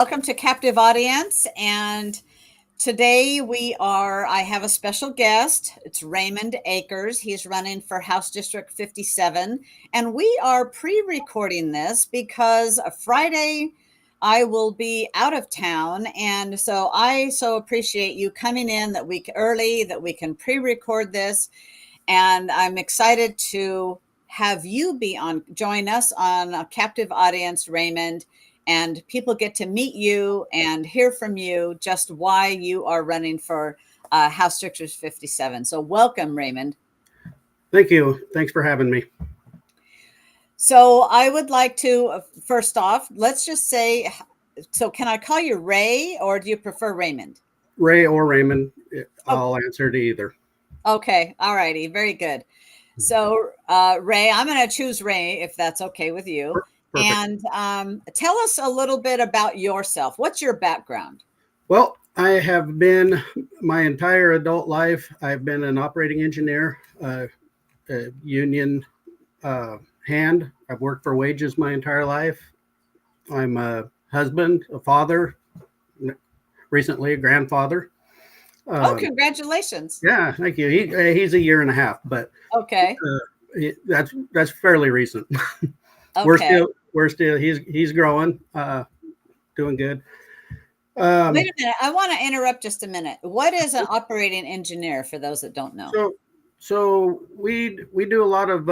Welcome to Captive Audience. And today I have a special guest. It's Raymond Akers. He's running for House District 57. And we are pre recording this because Friday I will be out of town. And so I so appreciate you coming in that week early, that we can pre record this. And I'm excited to have you join us on a Captive Audience, Raymond, and people get to meet you and hear from you just why you are running for House District 57. So welcome, Raymond. Thank you. Thanks for having me. So I would like to, first off, let's just say, so can I call you Ray or do you prefer Raymond? Ray or Raymond, I'll answer to either. Okay. All righty. Very good. So Ray, I'm going to choose Ray if that's okay with you. Perfect. And tell us a little bit about yourself. What's your background? Well, I have been my entire adult life, I've been an operating engineer, a union hand. I've worked for wages my entire life. I'm a husband, a father, recently a grandfather. Congratulations. Yeah, thank you. He's a year and a half, but okay. That's fairly recent. Okay. We're still he's growing, doing good. Wait a minute. I want to interrupt just a minute. What is an operating engineer for those that don't know? So we do a lot of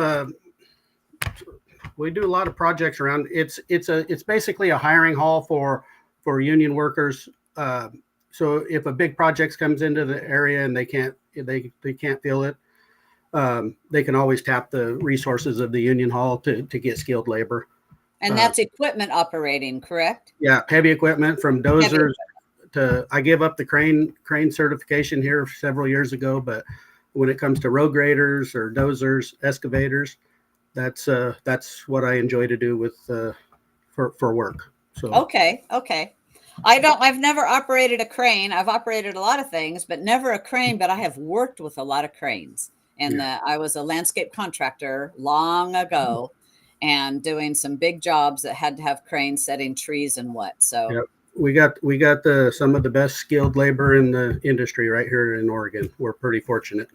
projects around. It's basically a hiring hall for union workers. So if a big project comes into the area and they can't fill it, they can always tap the resources of the union hall to get skilled labor. And that's equipment operating, correct? Yeah, heavy equipment from dozers to. I gave up the crane certification here several years ago, but when it comes to road graders or dozers, excavators, that's what I enjoy to do with for work. So okay. I've never operated a crane. I've operated a lot of things, but never a crane. But I have worked with a lot of cranes, and I was a landscape contractor long ago, and doing some big jobs that had to have cranes setting trees and what. So we got some of the best skilled labor in the industry right here in Oregon. We're pretty fortunate.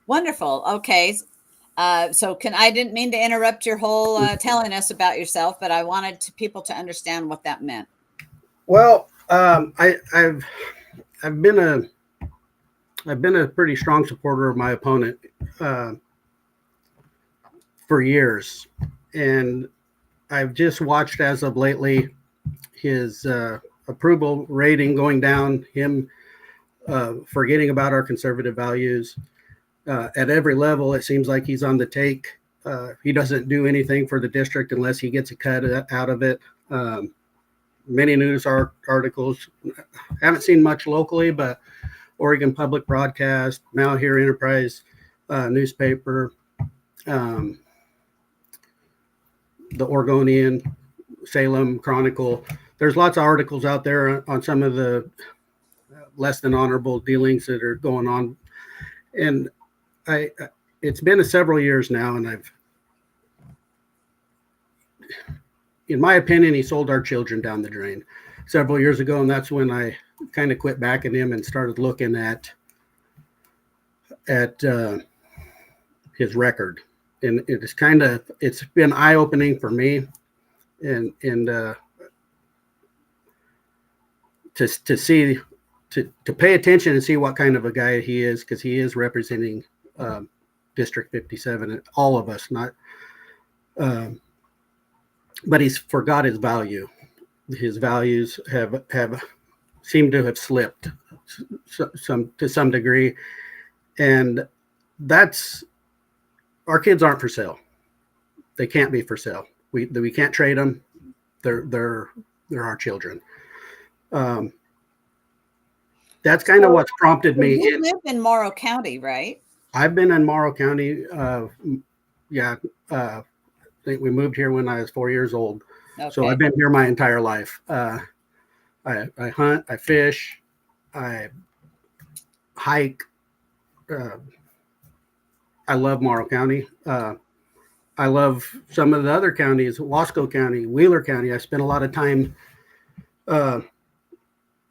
Wonderful. Okay. So I didn't mean to interrupt your whole telling us about yourself, but I wanted people to understand what that meant. Well, I've been a pretty strong supporter of my opponent for years, and I've just watched as of lately his approval rating going down, him forgetting about our conservative values. At every level, it seems like he's on the take. He doesn't do anything for the district unless he gets a cut out of it. Many news articles, haven't seen much locally, but Oregon Public Broadcast, Malheur Enterprise newspaper, the Oregonian, Salem Chronicle. There's lots of articles out there on some of the less than honorable dealings that are going on. And it's been several years now, and in my opinion, he sold our children down the drain several years ago, and that's when I kind of quit backing him and started looking at his record. And it's been eye-opening for me, and to see to pay attention and see what kind of a guy he is, because he is representing District 57, and all of us, not. But he's forgot his value. His values have seemed to have slipped to some degree, and that's our kids aren't for sale. They can't be for sale. We can't trade them. They're our children. That's kind of what's prompted me. You live in Morrow County, right? I've been in Morrow County. I think we moved here when I was 4 years old. Okay. So I've been here my entire life. I hunt, I fish, I hike. I love Morrow County. I love some of the other counties, Wasco County, Wheeler County. I spent a lot of time uh,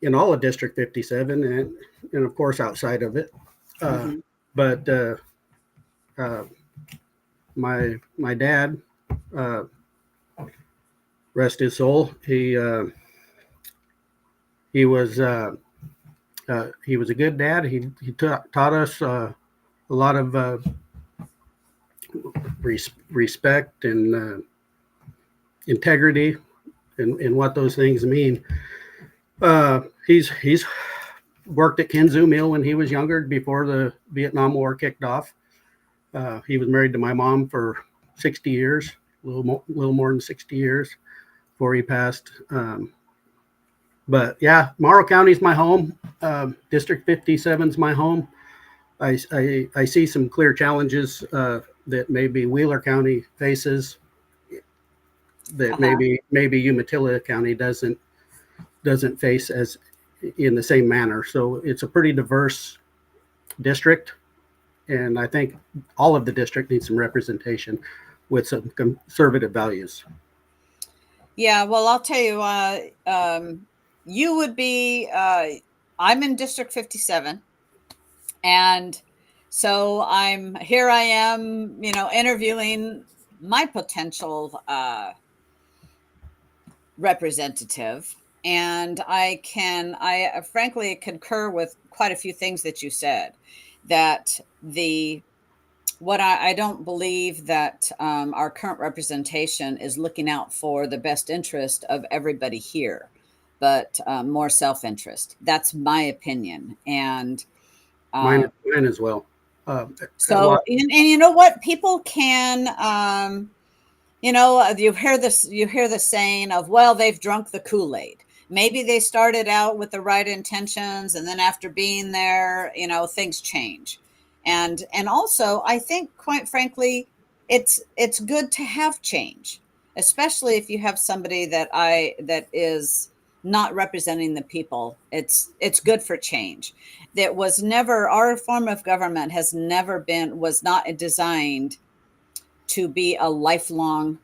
in all of District 57, and of course outside of it. Mm-hmm. But uh, my dad, uh, rest his soul, he was a good dad. He taught us a lot of respect and integrity and what those things mean. He's worked at Kinzu Mill when he was younger, before the Vietnam War kicked off. He was married to my mom for 60 years, little more than 60 years before he passed. But yeah, Morrow County is my home. District 57 is my home. I see some clear challenges that maybe Wheeler County faces, that maybe Umatilla County doesn't face as in the same manner. So it's a pretty diverse district, and I think all of the district needs some representation with some conservative values. Yeah, well, I'll tell you, you would be. I'm in District 57, and so I am, interviewing my potential representative, and I frankly concur with quite a few things that you said. That what I don't believe that our current representation is looking out for the best interest of everybody here, but more self-interest. That's my opinion. And Mine as well. so, and you know what? People can, you hear the saying of, well, they've drunk the Kool-Aid. Maybe they started out with the right intentions, and then after being there, things change. And also, I think, quite frankly, it's good to have change, especially if you have somebody that is not representing the people. It's good for change. That was never Our form of government was not designed to be a lifelong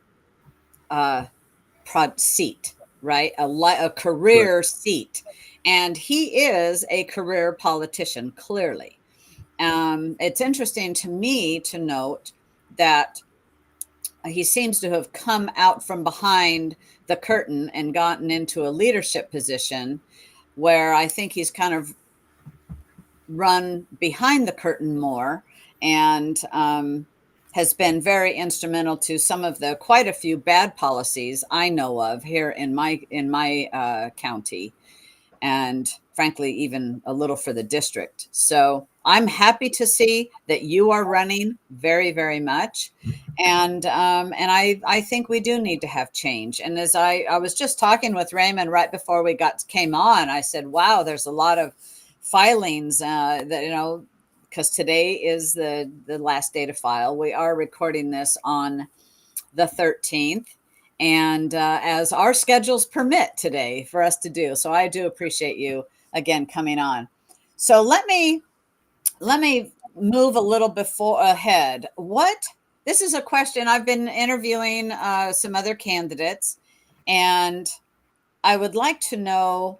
seat, right? A career Right. seat. And he is a career politician, clearly. It's interesting to me to note that he seems to have come out from behind the curtain and gotten into a leadership position, where I think he's kind of run behind the curtain more, and has been very instrumental to some of the quite a few bad policies I know of here in my county, and frankly, even a little for the district. So I'm happy to see that you are running very, very much. And I think we do need to have change. And as I was just talking with Raymond right before we came on, I said, wow, there's a lot of filings that, because today is the last day to file. We are recording this on the 13th, and as our schedules permit today for us to do. So I do appreciate you again coming on. So let me move a little ahead. This is a question. I've been interviewing some other candidates, and I would like to know,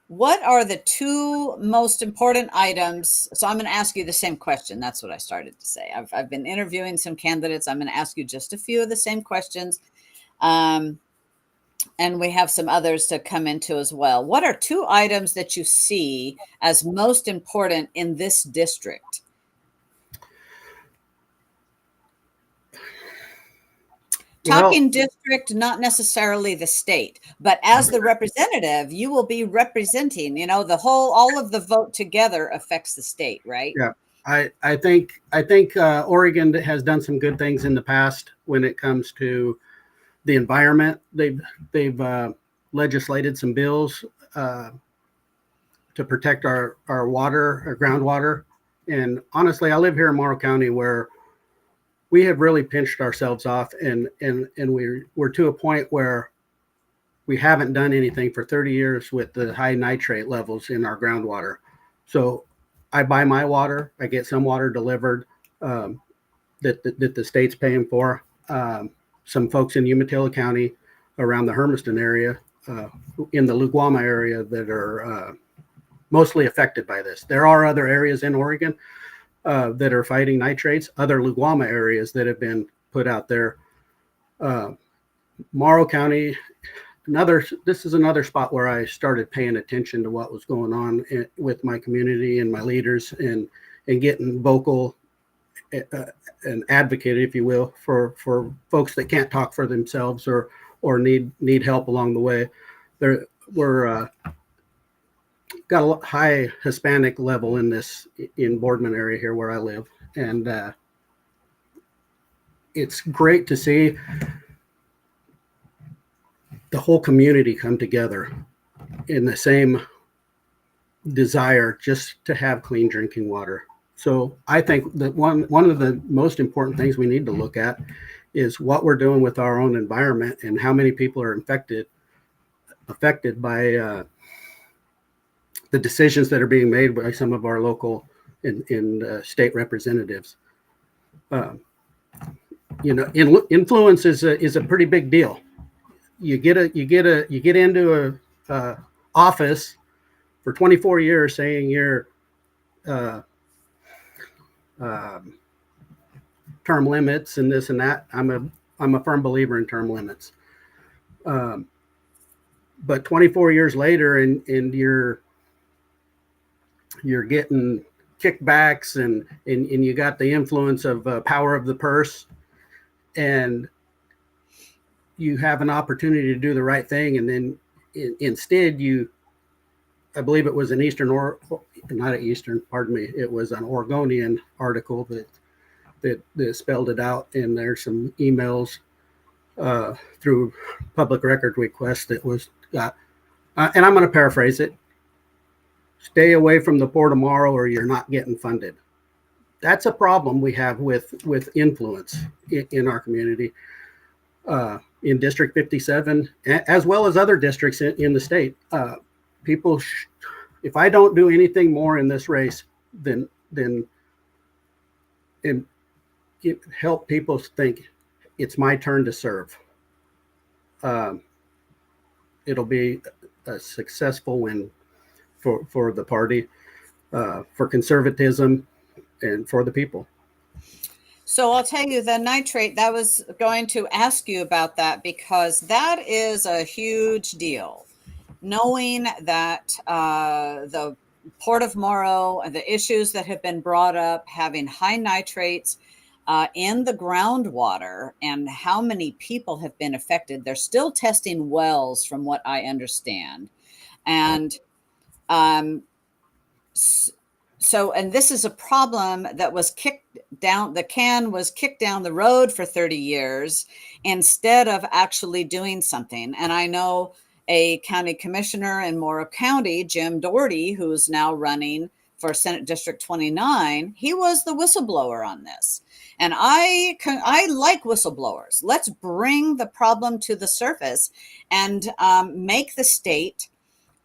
what are the two most important items? So I'm going to ask you the same question. That's what I started to say. I've been interviewing some candidates. I'm going to ask you just a few of the same questions. And we have some others to come into as well. What are two items that you see as most important in this district? Talking district, not necessarily the state, but as the representative, you will be representing, all of the vote together affects the state, right? Yeah, I think Oregon has done some good things in the past when it comes to the environment. They've legislated some bills to protect our water, our groundwater. And honestly, I live here in Morrow County, where we have really pinched ourselves off, and we're to a point where we haven't done anything for 30 years with the high nitrate levels in our groundwater. So I buy my water. I get some water delivered that the state's paying for. Some folks in Umatilla County, around the Hermiston area, in the Luguama area that are mostly affected by this. There are other areas in Oregon that are fighting nitrates, other Luguama areas that have been put out there. Morrow County, this is another spot where I started paying attention to what was going on with my community and my leaders, and getting vocal and advocate, if you will, for folks that can't talk for themselves or need help along the way. We're got a high Hispanic level in Boardman area here where I live, and it's great to see the whole community come together in the same desire just to have clean drinking water. So I think that one of the most important things we need to look at is what we're doing with our own environment and how many people are affected by the decisions that are being made by some of our local and state representatives. Influence is a pretty big deal. You get into a office for 24 years saying you're term limits and this and that. I'm a firm believer in term limits. But 24 years later, and you're getting kickbacks and you got the influence of power of the purse, and you have an opportunity to do the right thing, and then instead I believe it was it was an Oregonian article that spelled it out, and there's some emails through public record requests that was got, and I'm going to paraphrase it: stay away from the Port of Morrow or you're not getting funded. That's a problem we have with influence in our community. In District 57, as well as other districts in the state, people, if I don't do anything more in this race than help people think it's my turn to serve, it'll be a successful win for the party, for conservatism, and for the people. So I'll tell you, the nitrate, that was going to ask you about that, because that is a huge deal. Knowing that the Port of Morrow and the issues that have been brought up, having high nitrates in the groundwater, and how many people have been affected. They're still testing wells, from what I understand. And so, and this is a problem that was kicked down, the can was kicked down the road for 30 years instead of actually doing something. And I know a county commissioner in Morrow County, Jim Doherty, who's now running for Senate District 29, he was the whistleblower on this. And I like whistleblowers. Let's bring the problem to the surface and make the state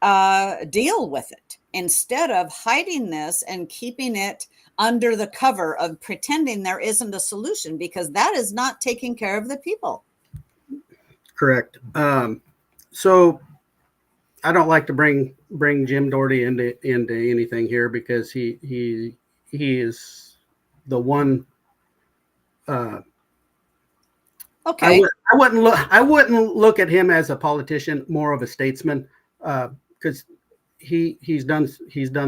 deal with it, instead of hiding this and keeping it under the cover of pretending there isn't a solution, because that is not taking care of the people. Correct. So I don't like to bring Jim Doherty into anything here, because he is the one. Okay. I wouldn't look at him as a politician, more of a statesman, because he's done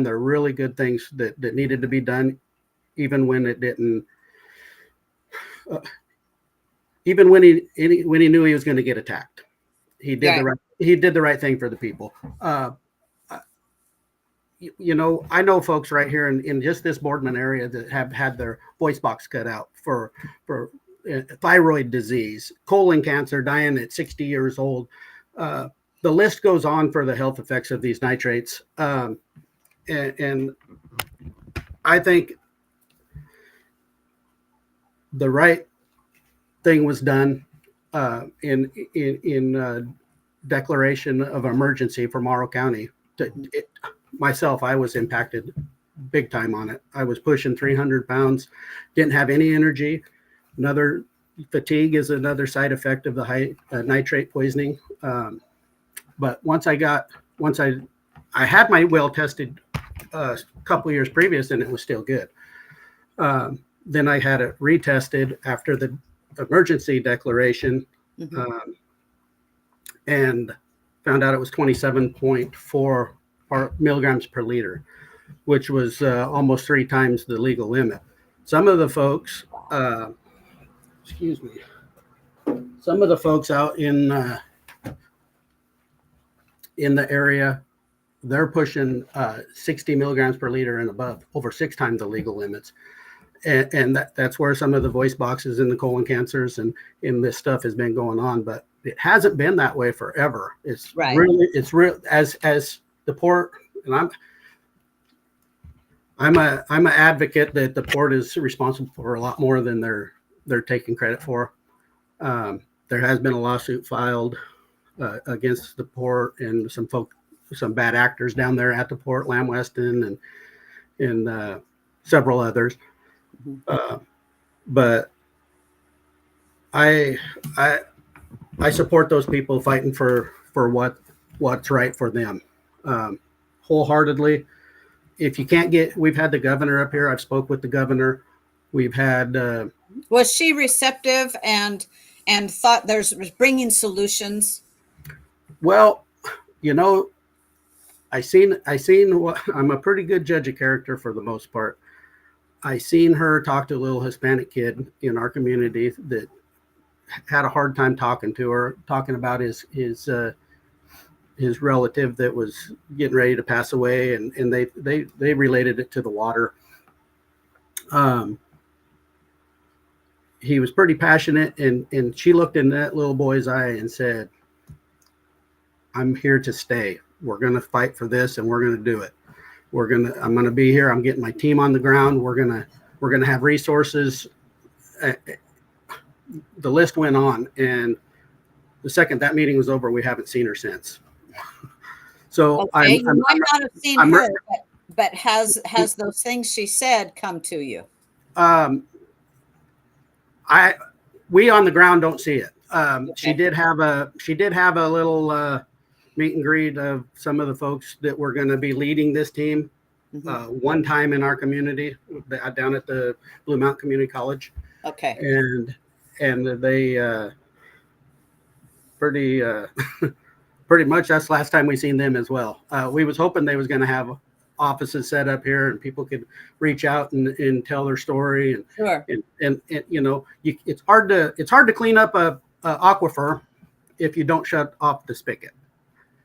the really good things that needed to be done, even when it didn't. Even when he knew he was going to get attacked, he did the right thing for the people. I know folks right here in just this Boardman area that have had their voice box cut out for thyroid disease, colon cancer, dying at 60 years old. The list goes on for the health effects of these nitrates. And I think the right thing was done in declaration of emergency for Morrow County. Myself, I was impacted big time on it. I was pushing 300 pounds, didn't have any energy. Fatigue is another side effect of the high nitrate poisoning. But once I had my well tested a couple years previous, and it was still good. Then I had it retested after the emergency declaration, and found out it was 27.4 milligrams per liter, which was almost 3 times the legal limit. Some of the folks, some of the folks out in the area, they're pushing 60 milligrams per liter and above, over 6 times the legal limits. And that's where some of the voice boxes and the colon cancers and this stuff has been going on. But it hasn't been that way forever. It's right. Really, it's real as the port, and I'm an advocate that the port is responsible for a lot more than they're taking credit for. There has been a lawsuit filed against the port and some bad actors down there at the port, Lamb Weston and several others. But I support those people fighting for what's right for them, wholeheartedly. If you can't we've had the governor up here. I've spoke with the governor. We've had. Was she receptive and thought there's bringing solutions? Well, I seen what I'm a pretty good judge of character for the most part. I seen her talk to a little Hispanic kid in our community that had a hard time talking about his relative that was getting ready to pass away, and they related it to the water. He was pretty passionate, and she looked in that little boy's eye and said, "I'm here to stay. We're going to fight for this, and we're going to do it. I'm going to be here. I'm getting my team on the ground. We're going to have resources." The list went on, and the second that meeting was over, we haven't seen her since. So okay. You might not have seen her, but has those things she said come to you? We on the ground don't see it. Okay. She did have a little meet and greet of some of the folks that were going to be leading this team one time in our community down at the Blue Mountain Community College. Okay. And they pretty much that's the last time we seen them as well. We was hoping they was going to have offices set up here and people could reach out and tell their story. And sure. And it's hard to clean up a aquifer if you don't shut off the spigot.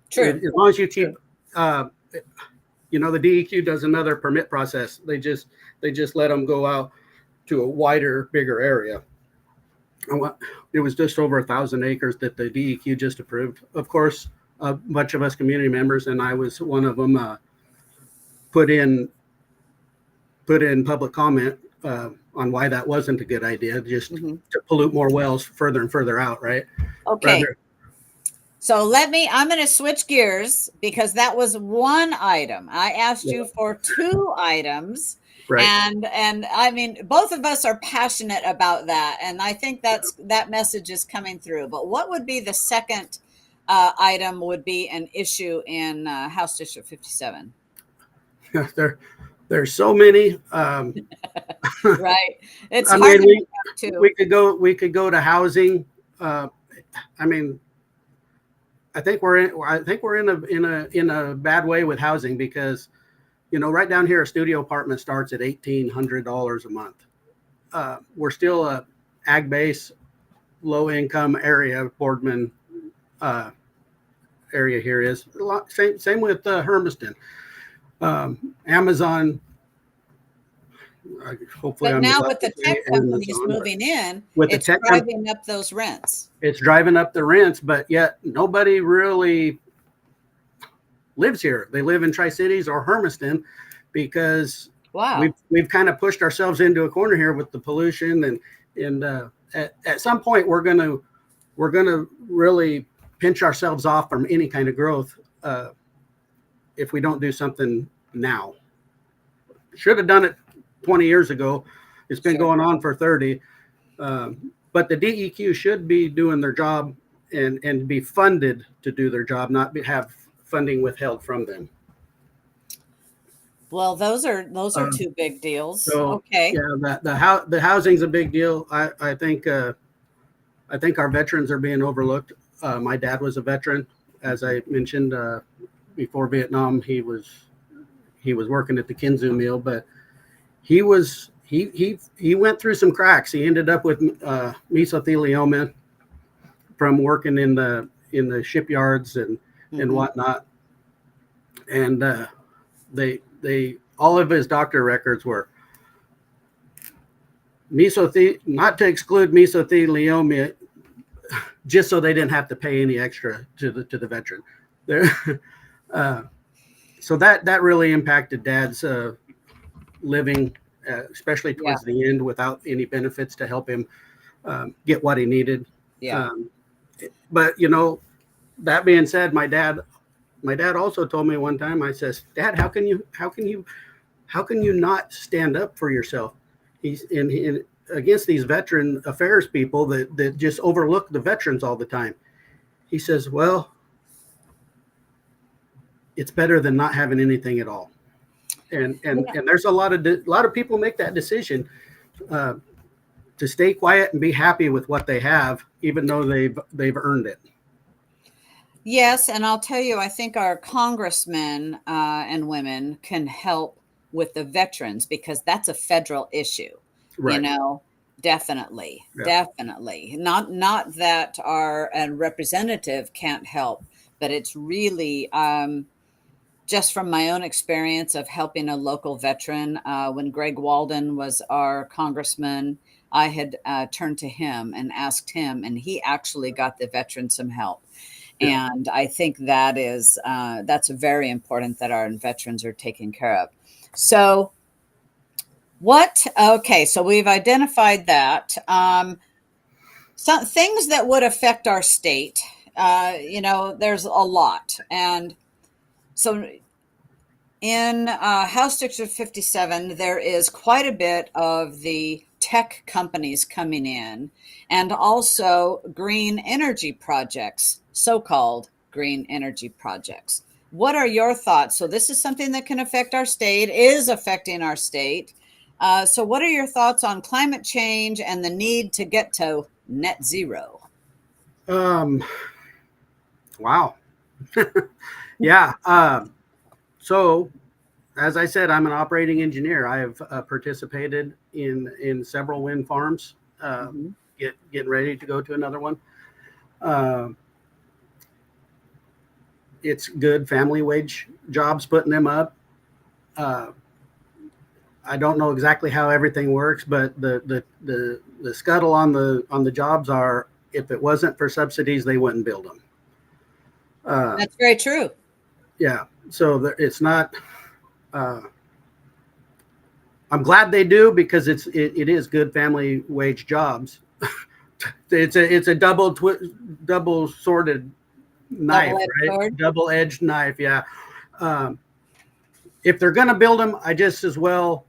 True. As long as you keep, the DEQ does another permit process. They just let them go out to a wider, bigger area. It was just over 1,000 acres that the DEQ just approved. Of course, a bunch of us community members, and I was one of them, put in public comment on why that wasn't a good idea, just to pollute more wells further and further out, right? Okay. So I'm going to switch gears because that was one item. I asked you for 2 items. Right. And I mean, both of us are passionate about that. And I think that message is coming through. But what would be the second item would be an issue in House District 57? There's so many. Right. It's hard to we could go to housing. I mean, I think we're in a bad way with housing because, right down here, a studio apartment starts at $1,800 a month. We're still a ag base, low income area. Boardman area here is a lot, same with Hermiston. Amazon. Hopefully, but now with the tech companies moving in, it's driving up those rents. It's driving up the rents, but yet nobody really lives here. They live in Tri-Cities or Hermiston because we've kind of pushed ourselves into a corner here with the pollution and at some point we're gonna really pinch ourselves off from any kind of growth if we don't do something now. Should have done it 20 years ago. It's been going on for 30. But the DEQ should be doing their job and be funded to do their job, not have funding withheld from them. Well, those are Um, two big deals. so Okay. yeah, the housing's a big deal. I think our veterans are being overlooked. My dad was a veteran, as I mentioned. Before Vietnam, he was working at the Kinzu mill, but he went through some cracks. He ended up with mesothelioma from working in the shipyards and whatnot. And they all of his doctor records were not to exclude mesothelioma, just so they didn't have to pay any extra to the veteran. So that really impacted Dad's living, especially Yeah. towards the end, without any benefits to help him get what he needed. Yeah. But that being said, my dad also told me one time. I says, Dad, how can you not stand up for yourself? He's in against these veteran affairs people that just overlook the veterans all the time. He says, well, it's better than not having anything at all. And there's a lot of people make that decision to stay quiet and be happy with what they have, even though they've earned it. Yes, and I'll tell you, I think our congressmen and women can help with the veterans, because that's a federal issue. Right. Definitely, Yeah. definitely. Not that our representative can't help, but it's really just from my own experience of helping a local veteran. When Greg Walden was our congressman, I had turned to him and asked him, and he actually got the veteran some help. Yeah. And I think that's very important that our veterans are taken care of. So okay, so we've identified that. Some things that would affect our state, there's a lot. And so in House District 57, there is quite a bit of the tech companies coming in, and also green energy projects, so-called green energy projects. What are your thoughts? So this is something that can affect our state, is affecting our state. So what are your thoughts on climate change and the need to get to net zero? Wow. Yeah. So, as I said, I'm an operating engineer. I have participated in several wind farms. Getting ready to go to another one. It's good family wage jobs, putting them up. I don't know exactly how everything works, but the scuttle on the jobs are, if it wasn't for subsidies, they wouldn't build them. That's very true. Yeah. So it's not. I'm glad they do, because it is good family wage jobs. It's a double sworded knife, right? Double-edged knife. Yeah. If they're going to build them, I just as well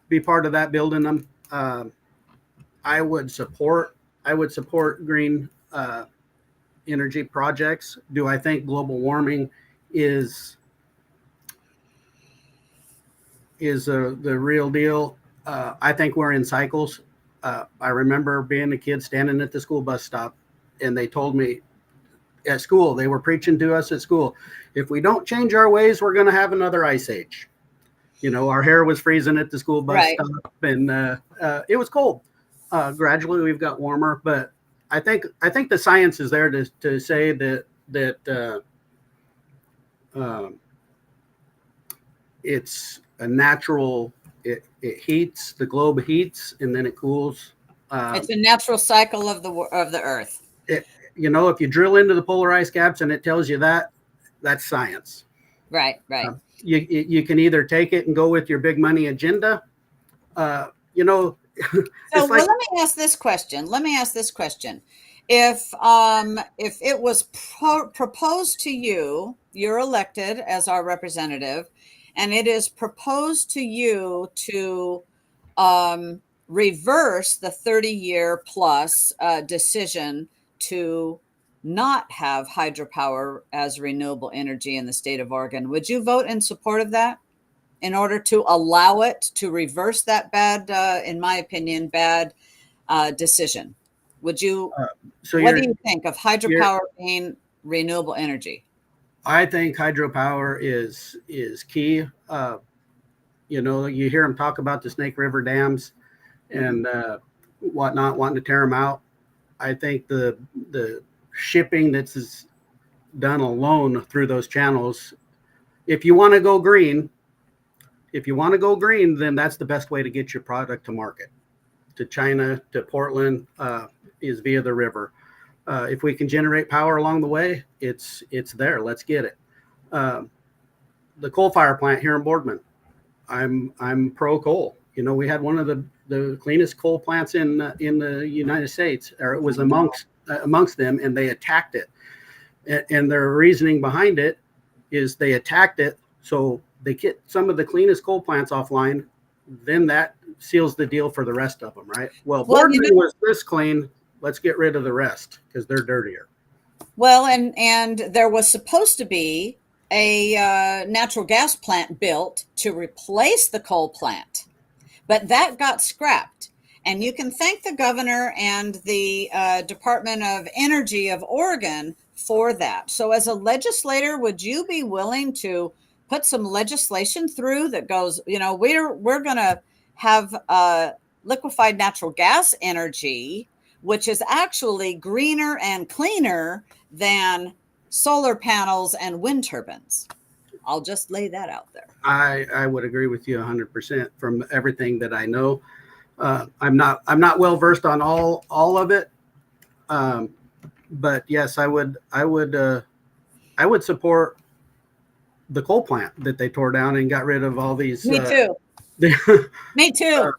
be part of that building them. I would support green energy projects. Do I think global warming is the real deal? I think we're in cycles. I remember being a kid standing at the school bus stop, and they told me at school, they were preaching to us at school, if we don't change our ways, we're going to have another ice age. Our hair was freezing at the school bus stop, and it was cold. Gradually, we've got warmer, but I think the science is there to say that it's a natural. It heats, the globe heats, and then it cools. It's a natural cycle of the Earth. If you drill into the polar ice caps and it tells you that's science. Right. You can either take it and go with your big money agenda. So let me ask this question. If it was proposed to you, you're elected as our representative, and it is proposed to you to reverse the 30-year plus decision to not have hydropower as renewable energy in the state of Oregon. Would you vote in support of that in order to allow it to reverse that bad, in my opinion, bad decision? Would you? Uh, so What do you're you think of you're hydropower being renewable energy? I think hydropower is key. You know, you hear them talk about the Snake River dams Mhm. and whatnot, wanting to tear them out. I think the shipping that's done alone through those channels. If you want to go green, then that's the best way to get your product to market. To China, to Portland, is via the river. If we can generate power along the way, it's there. Let's get it. Uh, the coal fire plant here in Boardman. I'm pro coal. You know, we had one of the cleanest coal plants in the United States, or it was amongst them, and they attacked it. And their reasoning behind it is they attacked it so they get some of the cleanest coal plants offline. Then that seals the deal for the rest of them, right? Well, Well, you Boardman know, was this clean. Let's get rid of the rest because they're dirtier. well, and there was supposed to be a natural gas plant built to replace the coal plant, but that got scrapped. And you can thank the governor and the Department of Energy of Oregon for that. So, as a legislator, would you be willing to put some legislation through that goes, you know, we're going to have liquefied natural gas energy, which is actually greener and cleaner than solar panels and wind turbines? I'll just lay that out there. I would agree with you 100% from everything that I know. I'm not well versed on all of it, um, but yes, I would support the coal plant that they tore down and got rid of all these. Me too. Me too.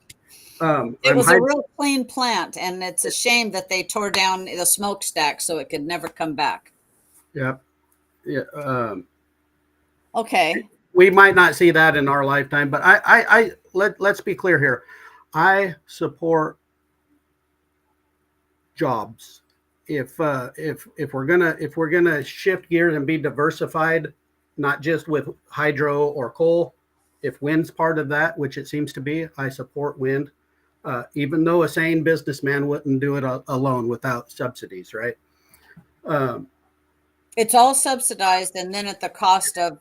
It I'm was a real clean plant, and it's a shame that they tore down the smokestack so it could never come back. yeah, yeah. Okay. We might not see that in our lifetime, but let's be clear here. I support jobs. If we're gonna shift gears and be diversified, not just with hydro or coal, if wind's part of that, which it seems to be, I support wind. Even though a sane businessman wouldn't do it alone without subsidies, right? Um, It's all subsidized and then at the cost of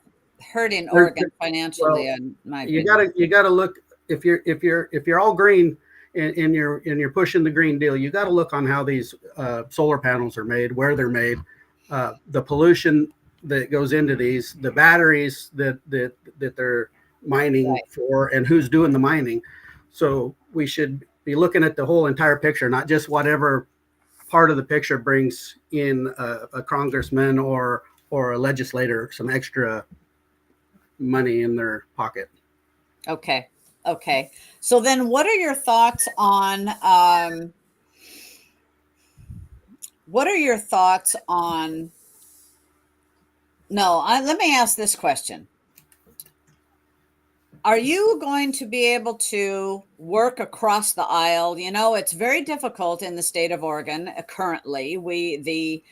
hurting there- Oregon financially, well, in my you opinion. gotta look if you're all green and you're pushing the green deal. You got to look on how these solar panels are made, where they're made, the pollution that goes into these, the batteries that they're mining Right. for, and who's doing the mining. So we should be looking at the whole entire picture, not just whatever part of the picture brings in a congressman or a legislator some extra money in their pocket. Okay. Okay. So then what are your thoughts on what are your thoughts on let me ask this question. Are you going to be able to work across the aisle? You know, it's very difficult in the state of Oregon currently. The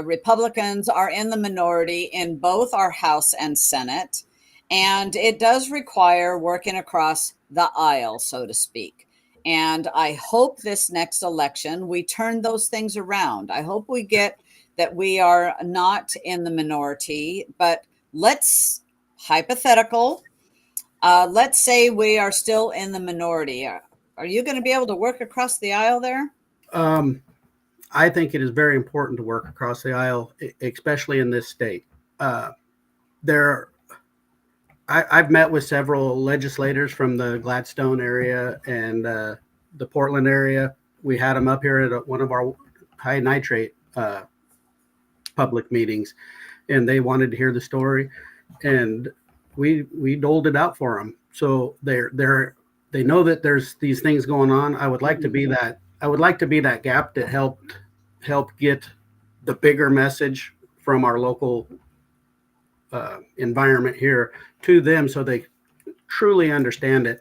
Republicans are in the minority in both our House and Senate, and it does require working across the aisle, so to speak. And I hope this next election we turn those things around. I hope we get that we are not in the minority, but let's hypothetical. Let's say we are still in the minority. Are you going to be able to work across the aisle there? Um, I think it is very important to work across the aisle, especially in this state. Uh, there, I've met with several legislators from the Gladstone area and the Portland area. We had them up here at one of our high nitrate public meetings, and they wanted to hear the story, and we doled it out for them. So they know that there's these things going on. I would like to be that. I would like to be that gap that help get the bigger message from our local environment here to them, so they truly understand it.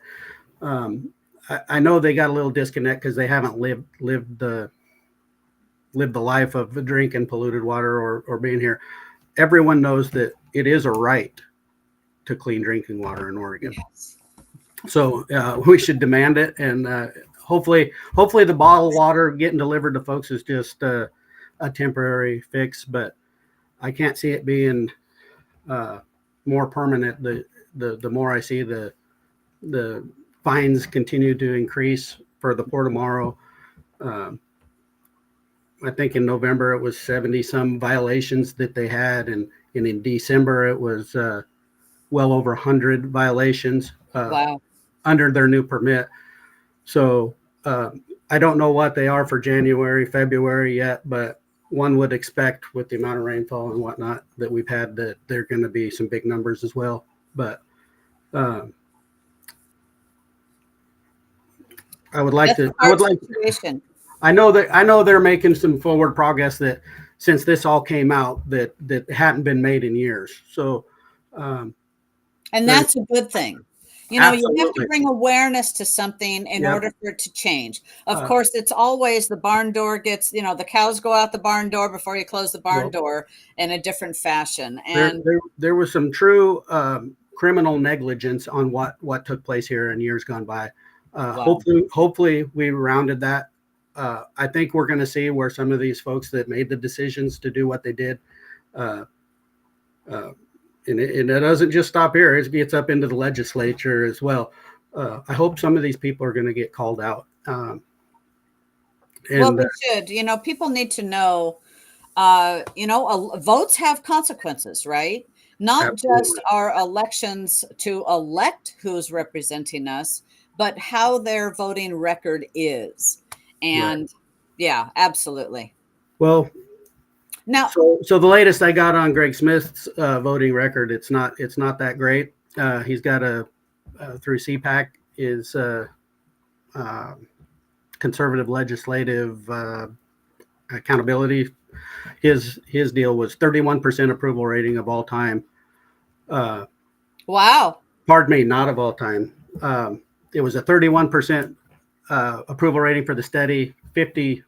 I know they got a little disconnect because they haven't lived live the life of drinking polluted water or being here. Everyone knows that it is a right to clean drinking water in Oregon. Yes. So we should demand it, and hopefully the bottled water getting delivered to folks is just a temporary fix. But I can't see it being more permanent. The more I see the fines continue to increase for the Port of Morrow. I think in November it was 70 some violations that they had, and in December it was well over 100 violations Wow. under their new permit. So I don't know what they are for January, February yet, but one would expect with the amount of rainfall and whatnot that we've had that there are going to be some big numbers as well. But I would like That's to. a hard situation. I know they're making some forward progress that since this all came out that hadn't been made in years. So, and that's a good thing. You know, you have to bring awareness to something in order for it to change. Of course, it's always the barn door gets, the cows go out the barn door before you close the barn door in a different fashion. And there was some true criminal negligence on what took place here in years gone by. Wow. Hopefully we rounded that. I think we're going to see where some of these folks that made the decisions to do what they did, and it doesn't just stop here. It gets up into the legislature as well. I hope some of these people are going to get called out. Well, we should. People need to know, votes have consequences, right? Not Absolutely. Just our elections to elect who's representing us, but how their voting record is. And right. Yeah, absolutely. Well, now, so the latest I got on Greg Smith's voting record, it's not that great. He's got through CPAC is conservative legislative accountability. His deal was 31% approval rating of all time. Wow. Pardon me, not of all time. It was a 31% approval rating for the steady, 50%,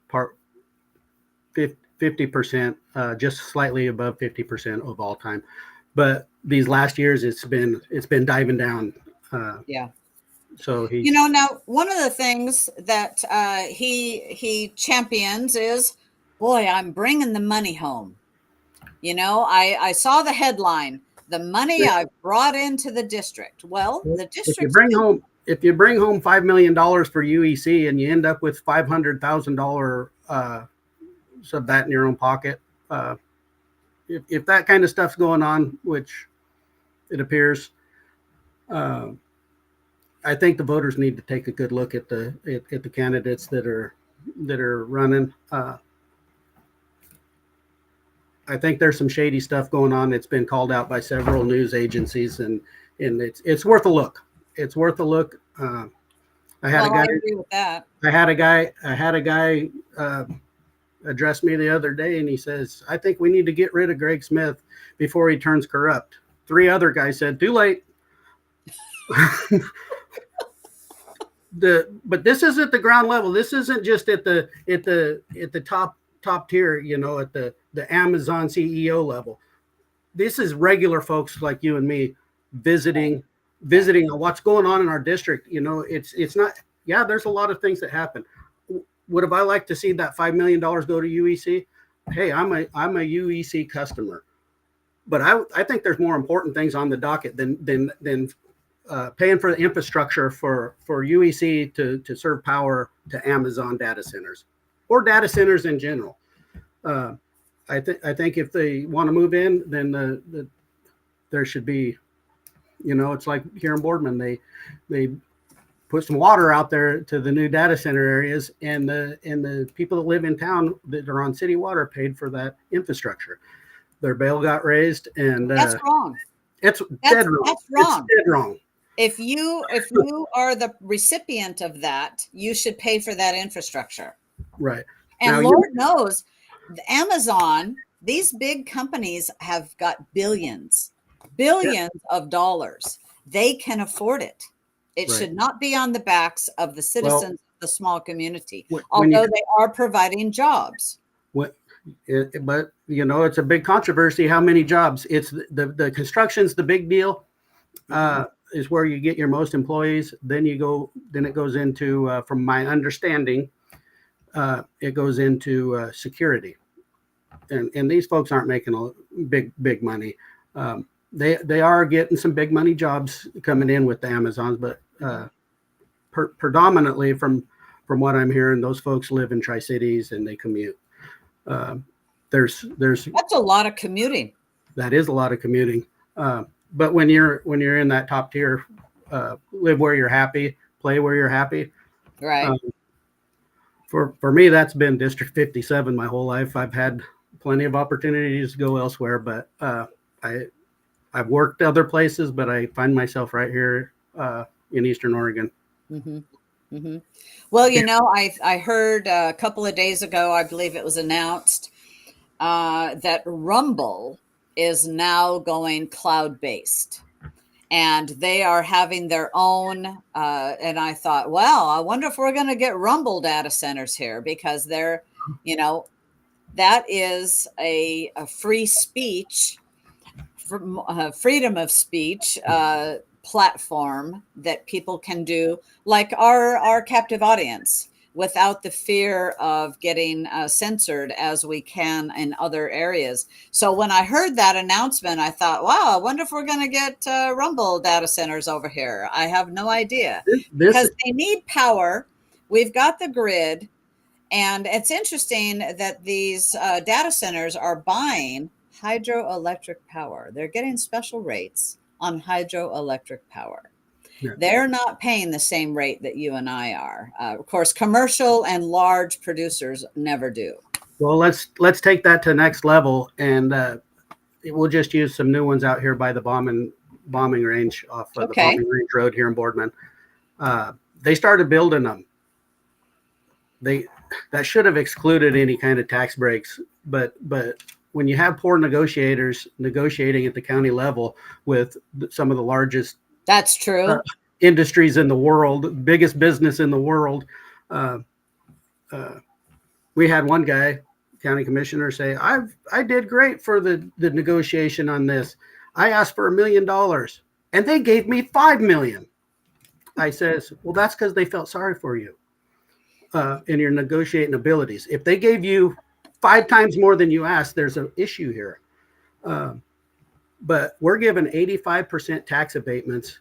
just slightly above 50% of all time. But these last years, it's been diving down. Yeah. So he, now one of the things that he champions is, boy, I'm bringing the money home. I saw the headline, the money I brought into the district. Well, the district. If you bring home $5 million for UEC and you end up with $500,000 of that in your own pocket, if that kind of stuff's going on, which it appears, I think the voters need to take a good look at the candidates that are running. I think there's some shady stuff going on. It's been called out by several news agencies, and it's worth a look. It's worth a look. I agree with that. I had a guy address me the other day, and he says, "I think we need to get rid of Greg Smith before he turns corrupt." 3 other guys said, "Too late." But this is at the ground level. This isn't just at the top tier. At the Amazon CEO level. This is regular folks like you and me visiting what's going on in our district. It's not. Yeah, there's a lot of things that happen. Would have I liked to see that $5 million go to UEC? Hey, I'm a UEC customer, but I think there's more important things on the docket than paying for the infrastructure for UEC to serve power to Amazon data centers or data centers in general. I think if they want to move in, then there should be, it's like here in Boardman, they put some water out there to the new data center areas, and the people that live in town that are on city water paid for that infrastructure. Their bail got raised, and that's wrong. That's dead wrong. That's wrong. It's dead wrong. If you are the recipient of that, you should pay for that infrastructure. Right. And now, Lord knows, Amazon, these big companies have got billions of dollars. They can afford it. It should not be on the backs of the citizens of the small community, although they are providing jobs. What, but it's a big controversy. How many jobs? It's the construction's the big deal. Is where you get your most employees. Then it goes into, from my understanding, it goes into security. And these folks aren't making a big money. They are getting some big money jobs coming in with the Amazons, but predominantly from what I'm hearing, those folks live in Tri-Cities and they commute. There's That's a lot of commuting. That is a lot of commuting. But when you're in that top tier, live where you're happy, play where you're happy. Right. For me, that's been District 57 my whole life. I've had plenty of opportunities to go elsewhere, but I've worked other places, but I find myself right here in Eastern Oregon. Mm-hmm. Mm-hmm. Well, I heard a couple of days ago, I believe it was announced that Rumble is now going cloud-based. And they are having their own, and I thought, well, I wonder if we're going to get Rumble data centers here, because they're, that is a free speech, freedom of speech platform that people can do, like our captive audience, without the fear of getting censored as we can in other areas. So when I heard that announcement, I thought, wow, I wonder if we're going to get Rumble data centers over here. I have no idea, because they need power. We've got the grid. And it's interesting that these data centers are buying hydroelectric power. They're getting special rates on hydroelectric power. Yeah. They're not paying the same rate that you and I are. Of course, commercial and large producers never do. Well, let's take that to the next level, and we'll just use some new ones out here by the bombing range off of the Bombing Range Road here in Boardman. They started building them. That should have excluded any kind of tax breaks, but when you have poor negotiators negotiating at the county level with some of the largest, that's true, industries in the world, biggest business in the world. We had one guy, county commissioner, say, I did great for the negotiation on this. I asked for $1 million and they gave me $5 million. I says, well, that's because they felt sorry for you in your negotiating abilities. If they gave you 5 times more than you asked, there's an issue here. But we're given 85% tax abatements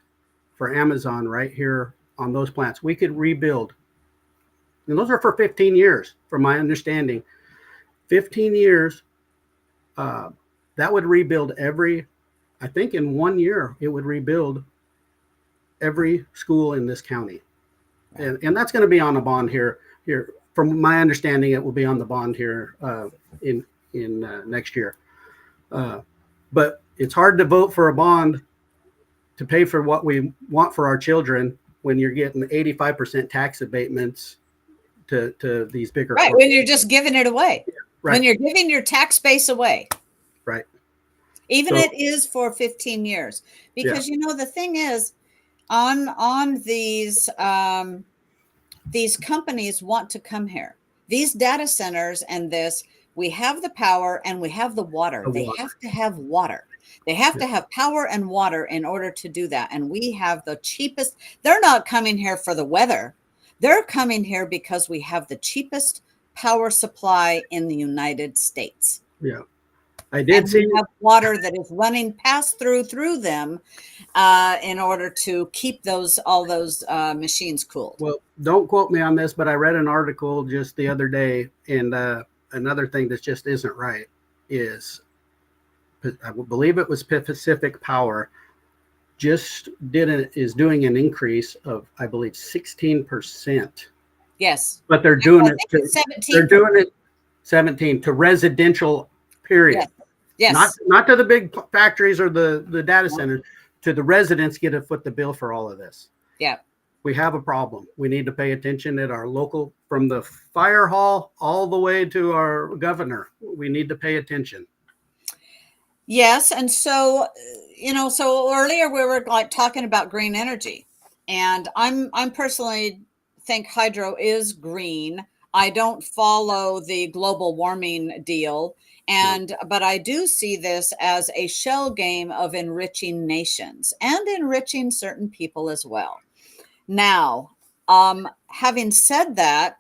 for Amazon right here on those plants. We could rebuild. And those are for 15 years, from my understanding. 15 years, that would rebuild I think in 1 year, it would rebuild every school in this county. And that's going to be on a bond here. From my understanding, it will be on the bond here in next year. But it's hard to vote for a bond to pay for what we want for our children when you're getting 85% tax abatements to these bigger. Right. When you're just giving it away. Yeah, right. When you're giving your tax base away. Right. Even it is for 15 years. Because, the thing is, on these companies want to come here. These data centers and this, we have the power and we have the water. They have to have water. They have to have power and water in order to do that. And we have the cheapest. They're not coming here for the weather. They're coming here because we have the cheapest power supply in the United States. Yeah. I did see have water that is running pass through them in order to keep all those machines cooled. Well, don't quote me on this, but I read an article just the other day, and another thing that just isn't right is, I believe it was Pacific Power, is doing an increase of, I believe, 16%. Yes, but they're doing it. They're doing it 17 to residential. Period. Yes. Not to the big factories or the data centers. To the residents get to foot the bill for all of this. Yeah. We have a problem. We need to pay attention at our local, from the fire hall all the way to our governor. We need to pay attention. Yes. And so, so earlier we were talking about green energy, and I'm personally think hydro is green. I don't follow the global warming deal. But I do see this as a shell game of enriching nations and enriching certain people as well. Now, having said that,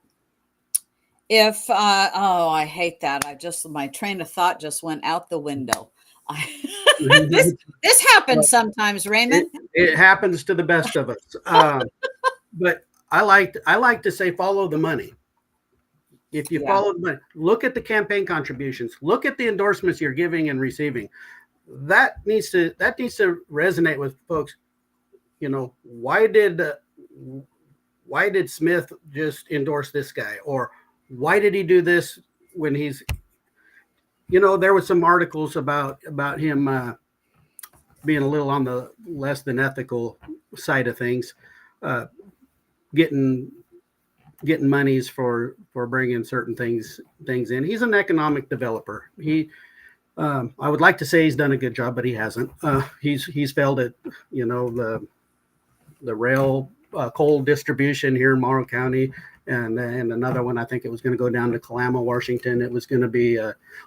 if oh, I hate that. My train of thought just went out the window. This happens sometimes, Raymond. It happens to the best of us. But I like to say follow the money. If you follow the money, look at the campaign contributions, look at the endorsements you're giving and receiving. That needs to resonate with folks. You know, why did Smith just endorse this guy, or why did he do this when he's, you know, there was some articles about him being a little on the less than ethical side of things, getting monies for bringing certain things in. He's an economic developer. I would like to say he's done a good job, but he hasn't. He's failed at, you know, the rail coal distribution here in Morrow County, and another one. I think it was going to go down to Kalama, Washington. It was going to be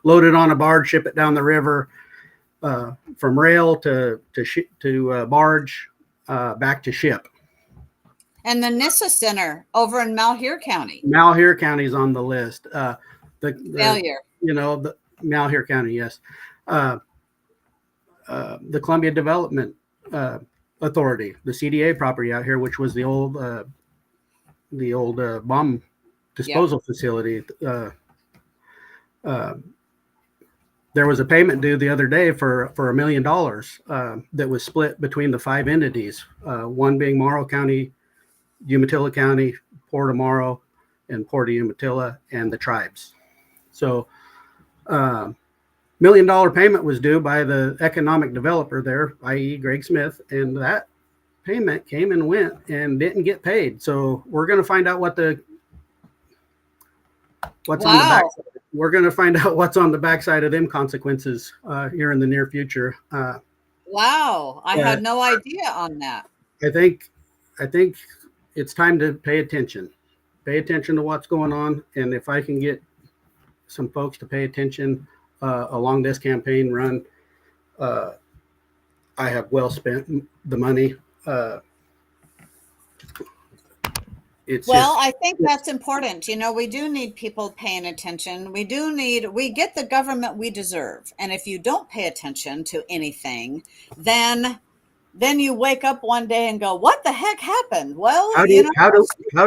loaded on a barge, ship it down the river, from rail to barge, back to ship. And the NISA Center over in Malheur County. Malheur County is on the list. The Failure. You know, the Malheur County, yes. The Columbia Development Authority, the CDA property out here, which was the old bomb disposal facility. There was a payment due the other day for $1 million that was split between the 5 entities, one being Morrow County, Umatilla County, Port of Morrow, and Port of Umatilla, and the tribes. So $1 million payment was due by the economic developer there, i.e. Greg Smith, and that payment came and went and didn't get paid. So we're going to find out what's on the back. We're going to find out what's on the backside of them consequences here in the near future. Wow, I had no idea on that. I think it's time to pay attention to what's going on. And if I can get some folks to pay attention along this campaign run, I have well spent the money. I think that's important. You know, we do need people paying attention. We get the government we deserve. And if you don't pay attention to anything, then you wake up one day and go, what the heck happened? Well, how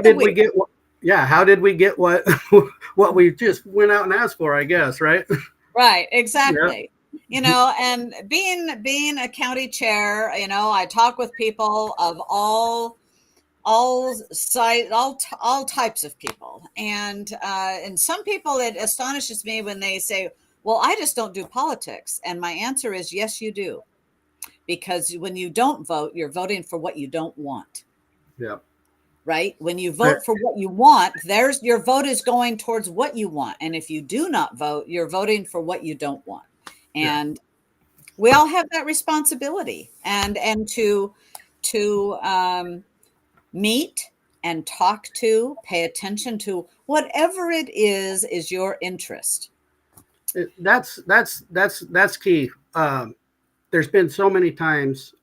did we get what we just went out and asked for, I guess, right? Right, exactly. Yeah. You know, and being a county chair, you know, I talk with people of all types of people, and some people, it astonishes me when they say, well, I just don't do politics. And my answer is, yes, you do. Because when you don't vote, you're voting for what you don't want. Yeah. Right? When you vote for what you want, your vote is going towards what you want. And if you do not vote, you're voting for what you don't want. And we all have that responsibility. And to meet and talk to, pay attention to whatever it is your interest. That's key. There's been so many times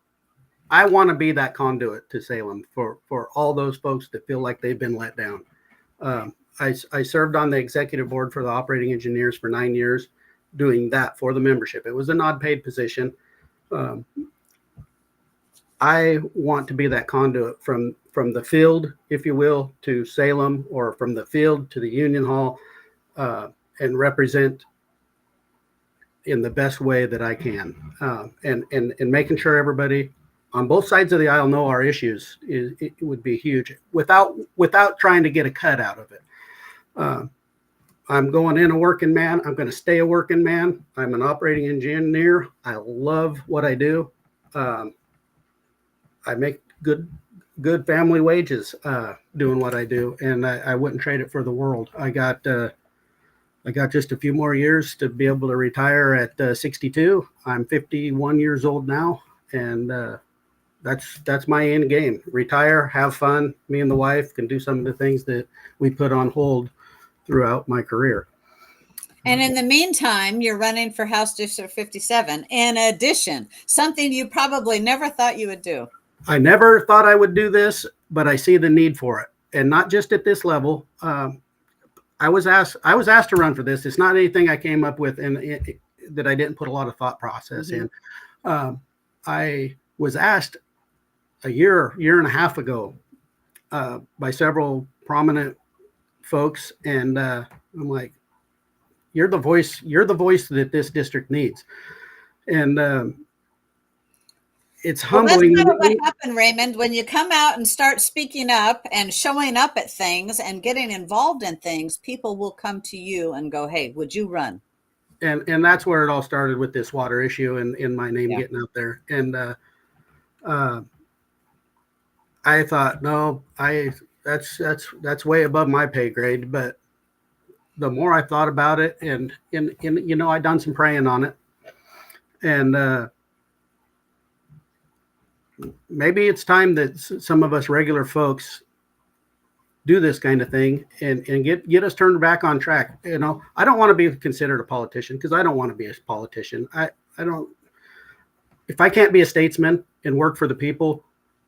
I want to be that conduit to Salem for all those folks that feel like they've been let down. I served on the executive board for the operating engineers for 9 years, doing that for the membership. It was a non-paid position. I want to be that conduit from the field, if you will, to Salem, or from the field to the Union Hall, and represent in the best way that I can, and making sure everybody on both sides of the aisle know our issues. It would be huge without trying to get a cut out of it. I'm going in a working man. I'm going to stay a working man. I'm an operating engineer. I love what I do. I make good family wages doing what I do, and I wouldn't trade it for the world. I got just a few more years to be able to retire at 62. I'm 51 years old now, and that's my end game. Retire, have fun. Me and the wife can do some of the things that we put on hold throughout my career. And in the meantime, you're running for House District 57. In addition, something you probably never thought you would do. I never thought I would do this, but I see the need for it, and not just at this level. I was asked to run for this. It's not anything I came up with and that I didn't put a lot of thought process in. I was asked a year and a half ago by several prominent folks, and I'm like, you're the voice that this district needs. And it's humbling. Well, that's kind of what happened, Raymond. When you come out and start speaking up and showing up at things and getting involved in things, people will come to you and go, hey, would you run? And that's where it all started, with this water issue and my name getting out there. And I thought, no, that's way above my pay grade. But the more I thought about it, and I'd done some praying on it, and maybe it's time that some of us regular folks do this kind of thing and get us turned back on track. I don't want to be considered a politician, because I don't want to be a politician. I don't. If I can't be a statesman and work for the people,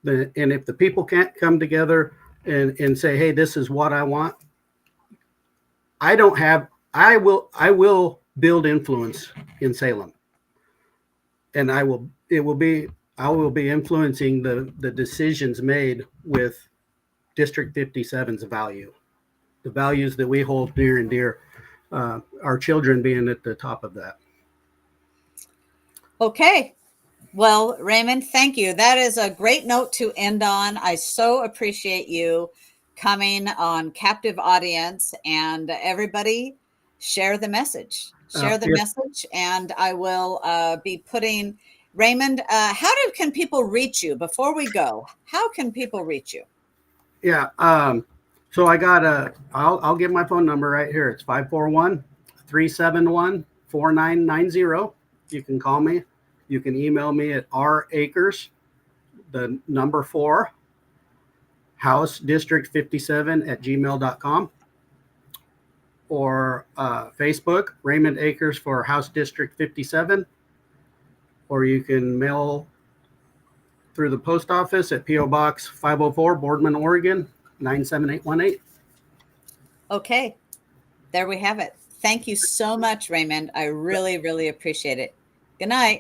and if the people can't come together and say, hey, this is what I want, I will build influence in Salem, and I will be influencing the decisions made with District 57's value, the values that we hold near and dear, our children being at the top of that. Okay. Well, Raymond, thank you. That is a great note to end on. I so appreciate you coming on Captive Audience, and everybody share the message. Message, and I will be putting Raymond. Can people reach you before we go? How can people reach you? Yeah. So I got I'll give my phone number right here. It's 541-371-4990. You can call me. You can email me at rakers, the number 4, House District 57 at gmail.com, or Facebook, Raymond Akers for House District 57, or you can mail through the post office at P.O. Box 504, Boardman, Oregon, 97818. Okay, there we have it. Thank you so much, Raymond. I really, really appreciate it. Good night.